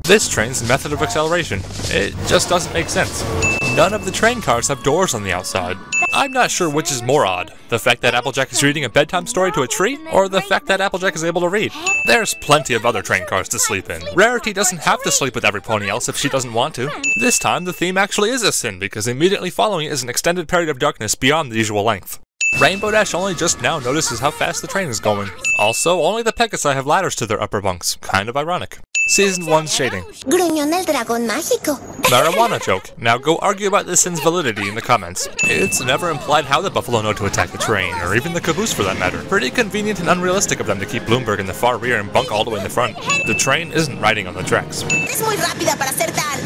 This train's method of acceleration, it just doesn't make sense. None of the train cars have doors on the outside. I'm not sure which is more odd, the fact that Applejack is reading a bedtime story to a tree, or the fact that Applejack is able to read. There's plenty of other train cars to sleep in. Rarity doesn't have to sleep with every pony else if she doesn't want to. This time, the theme actually is a sin, because immediately following it is an extended period of darkness beyond the usual length. Rainbow Dash only just now notices how fast the train is going. Also, only the Pegasi have ladders to their upper bunks. Kind of ironic. Season 1's shading. Gruñón el dragón mágico. Marijuana joke. Now go argue about this sin's validity in the comments. It's never implied how the buffalo know to attack the train, or even the caboose for that matter. Pretty convenient and unrealistic of them to keep Bloomberg in the far rear and Bunk all the way in the front. The train isn't riding on the tracks. Es muy rápida para ser tan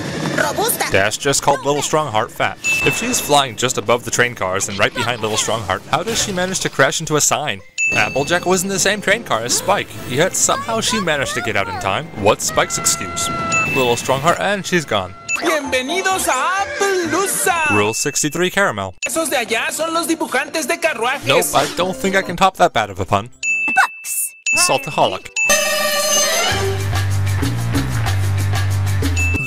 robusta. Dash just called Little Strongheart fat. If she's flying just above the train cars and right behind Little Strongheart, how does she manage to crash into a sign? Applejack was in the same train car as Spike, yet somehow she managed to get out in time. What's Spike's excuse? Little Strongheart, and she's gone. Bienvenidos a Appaloosa! Rule 63 Caramel. Esos de allá son los dibujantes de carruajes. Nope, I don't think I can top that bad of a pun. Books. Saltaholic.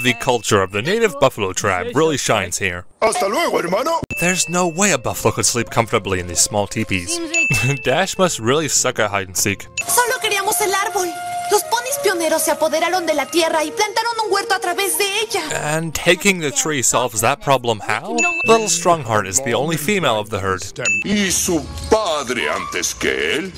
The culture of the native buffalo tribe really shines here. Hasta luego, hermano. There's no way a buffalo could sleep comfortably in these small teepees. Dash must really suck at hide and seek. Solo queríamos el árbol. Los ponis pioneros se apoderaron de la tierra y plantaron un huerto a través de ella. And taking the tree solves that problem how? Little Strongheart is the only female of the herd. Y su padre antes que él.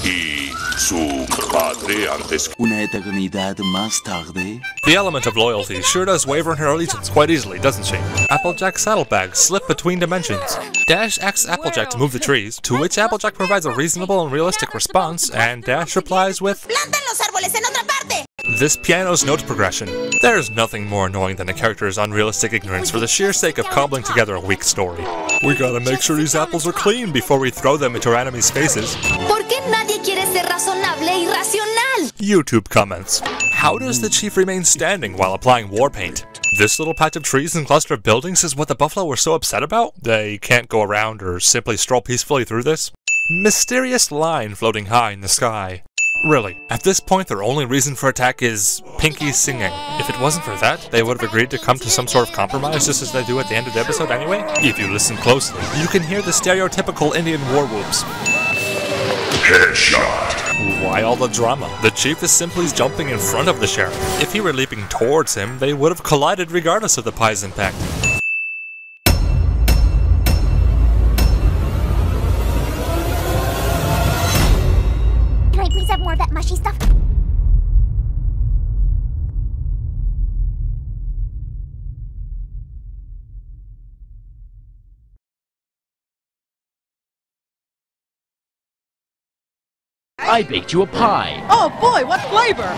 Y su padre antes que... Una eternidad más tarde. The element of loyalty sure does waver in her allegiance quite easily, doesn't she? Applejack's saddlebags slip between dimensions. Dash asks Applejack to move the trees, to which Applejack provides a reasonable and realistic response, and Dash replies with, Plantan los árboles en otra parte. this piano's note progression. There's nothing more annoying than a character's unrealistic ignorance for the sheer sake of cobbling together a weak story. We gotta make sure these apples are clean before we throw them into our enemies' faces. ¿Por qué nadie quiere ser razonable y racional? YouTube comments. How does the chief remain standing while applying war paint? This little patch of trees and cluster of buildings is what the buffalo were so upset about? They can't go around or simply stroll peacefully through this? Mysterious line floating high in the sky. Really, at this point their only reason for attack is Pinky singing. If it wasn't for that, they would have agreed to come to some sort of compromise just as they do at the end of the episode anyway? If you listen closely, you can hear the stereotypical Indian war whoops. Headshot. Why all the drama? The chief is simply jumping in front of the sheriff. If he were leaping towards him, they would have collided regardless of the pie's impact. Can I please have more of that mushy stuff? I baked you a pie. Oh boy, what flavor?